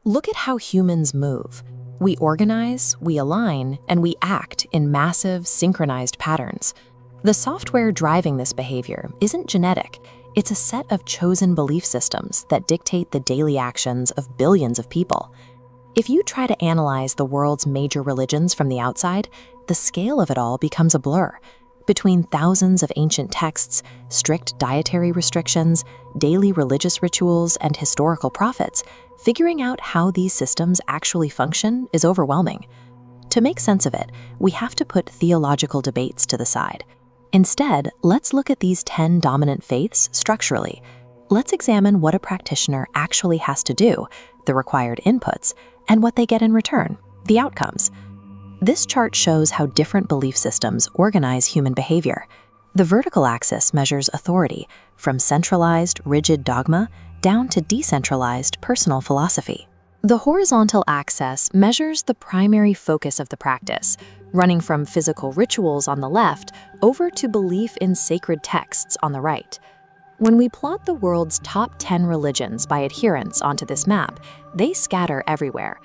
Look at how humans move. We organize, we align, and we act in massive, synchronized patterns. The software driving this behavior isn't genetic. It's a set of chosen belief systems that dictate the daily actions of billions of people. If you try to analyze the world's major religions from the outside, the scale of it all becomes a blur. Between thousands of ancient texts, strict dietary restrictions, daily religious rituals, and historical prophets, figuring out how these systems actually function is overwhelming. To make sense of it, we have to put theological debates to the side. Instead, let's look at these 10 dominant faiths structurally. Let's examine what a practitioner actually has to do, the required inputs, and what they get in return, the outcomes. This chart shows how different belief systems organize human behavior. The vertical axis measures authority, from centralized, rigid dogma down to decentralized personal philosophy. The horizontal axis measures the primary focus of the practice, running from physical rituals on the left over to belief in sacred texts on the right. When we plot the world's top 10 religions by adherents onto this map, they scatter everywhere.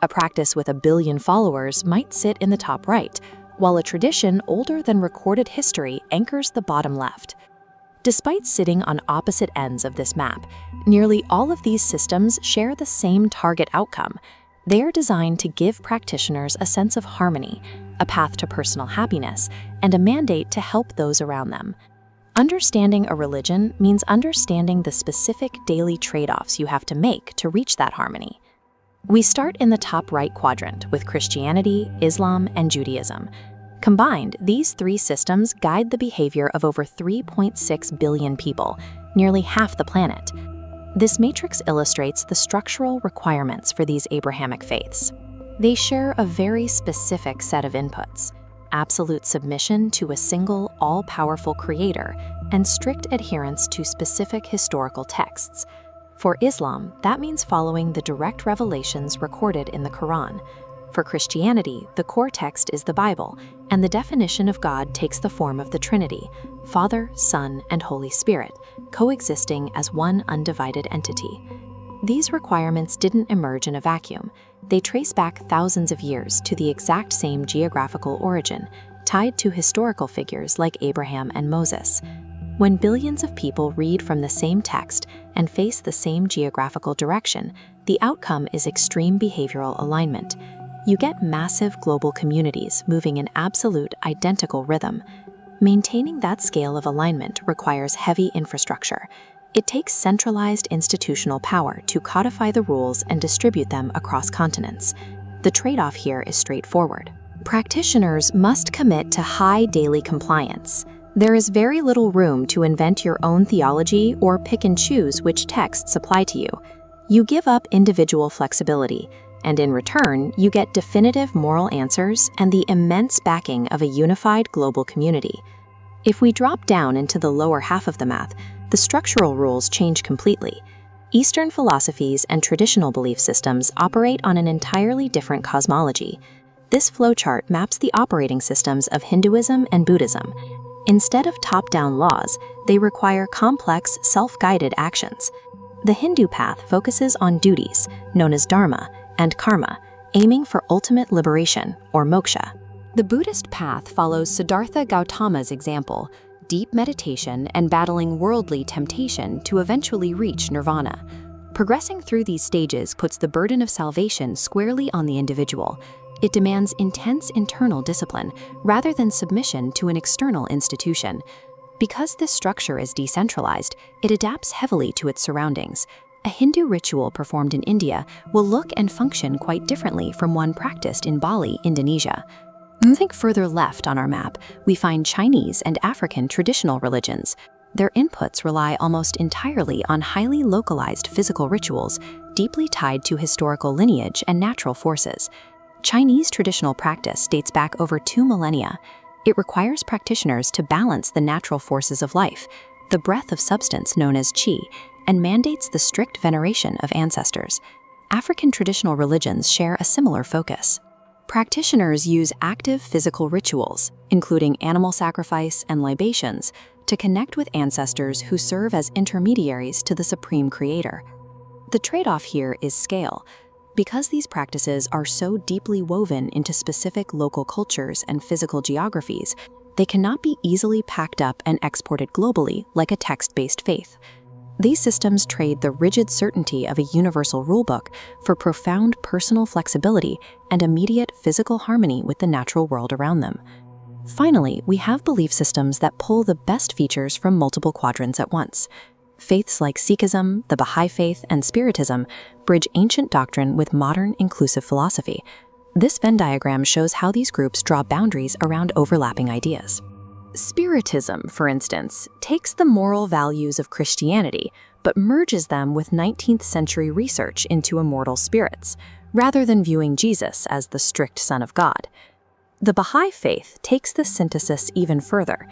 A practice with 1 billion followers might sit in the top right, while a tradition older than recorded history anchors the bottom left. Despite sitting on opposite ends of this map, nearly all of these systems share the same target outcome. They are designed to give practitioners a sense of harmony, a path to personal happiness, and a mandate to help those around them. Understanding a religion means understanding the specific daily trade-offs you have to make to reach that harmony. We start in the top right quadrant with Christianity, Islam, and Judaism. Combined, these three systems guide the behavior of over 3.6 billion people, nearly half the planet. This matrix illustrates the structural requirements for these Abrahamic faiths. They share a very specific set of inputs: absolute submission to a single, all-powerful creator, and strict adherence to specific historical texts. For Islam, that means following the direct revelations recorded in the Quran. For Christianity, the core text is the Bible, and the definition of God takes the form of the Trinity, Father, Son, and Holy Spirit, coexisting as one undivided entity. These requirements didn't emerge in a vacuum. They trace back thousands of years to the exact same geographical origin, tied to historical figures like Abraham and Moses. When billions of people read from the same text and face the same geographical direction, the outcome is extreme behavioral alignment. You get massive global communities moving in absolute identical rhythm. Maintaining that scale of alignment requires heavy infrastructure. It takes centralized institutional power to codify the rules and distribute them across continents. The trade-off here is straightforward. Practitioners must commit to high daily compliance. There is very little room to invent your own theology or pick and choose which texts apply to you. You give up individual flexibility, and in return, you get definitive moral answers and the immense backing of a unified global community. If we drop down into the lower half of the map, the structural rules change completely. Eastern philosophies and traditional belief systems operate on an entirely different cosmology. This flowchart maps the operating systems of Hinduism and Buddhism. Instead of top-down laws, they require complex, self-guided actions. The Hindu path focuses on duties, known as dharma, and karma, aiming for ultimate liberation, or moksha. The Buddhist path follows Siddhartha Gautama's example, deep meditation and battling worldly temptation to eventually reach nirvana. Progressing through these stages puts the burden of salvation squarely on the individual. It demands intense internal discipline rather than submission to an external institution. Because this structure is decentralized, it adapts heavily to its surroundings. A Hindu ritual performed in India will look and function quite differently from one practiced in Bali, Indonesia. Think further left on our map, we find Chinese and African traditional religions. Their inputs rely almost entirely on highly localized physical rituals, deeply tied to historical lineage and natural forces. Chinese traditional practice dates back over 2 millennia. It requires practitioners to balance the natural forces of life, the breath of substance known as qi, and mandates the strict veneration of ancestors. African traditional religions share a similar focus. Practitioners use active physical rituals, including animal sacrifice and libations, to connect with ancestors who serve as intermediaries to the Supreme Creator. The trade-off here is scale. Because these practices are so deeply woven into specific local cultures and physical geographies, they cannot be easily packed up and exported globally like a text-based faith. These systems trade the rigid certainty of a universal rulebook for profound personal flexibility and immediate physical harmony with the natural world around them. Finally, we have belief systems that pull the best features from multiple quadrants at once. Faiths like Sikhism, the Bahai faith, and Spiritism bridge ancient doctrine with modern inclusive philosophy. This Venn diagram shows how these groups draw boundaries around overlapping ideas. Spiritism, for instance, takes the moral values of Christianity but merges them with 19th century research into immortal spirits, rather than viewing Jesus as the strict Son of God. The Bahai faith takes this synthesis even further.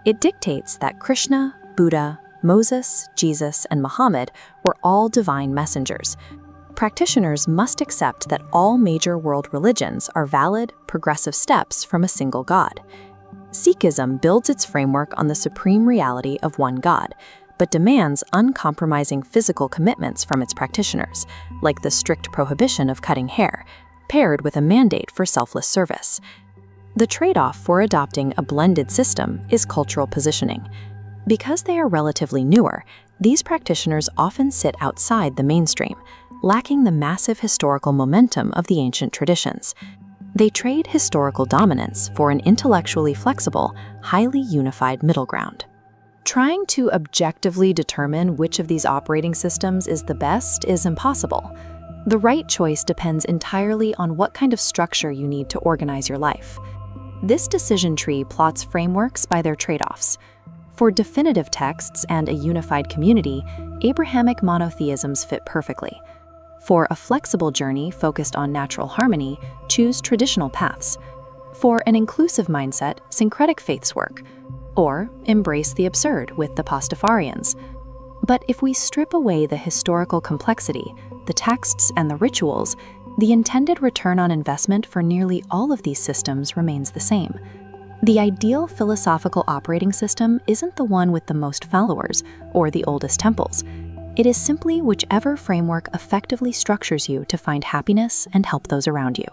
It dictates that Krishna, Buddha, Moses, Jesus, and Muhammad were all divine messengers. Practitioners must accept that all major world religions are valid, progressive steps from a single God. Sikhism builds its framework on the supreme reality of one God, but demands uncompromising physical commitments from its practitioners, like the strict prohibition of cutting hair, paired with a mandate for selfless service. The trade-off for adopting a blended system is cultural positioning. Because they are relatively newer, these practitioners often sit outside the mainstream, lacking the massive historical momentum of the ancient traditions. They trade historical dominance for an intellectually flexible, highly unified middle ground. Trying to objectively determine which of these operating systems is the best is impossible. The right choice depends entirely on what kind of structure you need to organize your life. This decision tree plots frameworks by their trade-offs. For definitive texts and a unified community, Abrahamic monotheisms fit perfectly. For a flexible journey focused on natural harmony, choose traditional paths. For an inclusive mindset, syncretic faiths work. Or embrace the absurd with the Pastafarians. But if we strip away the historical complexity, the texts, and the rituals, the intended return on investment for nearly all of these systems remains the same. The ideal philosophical operating system isn't the one with the most followers or the oldest temples. It is simply whichever framework effectively structures you to find happiness and help those around you.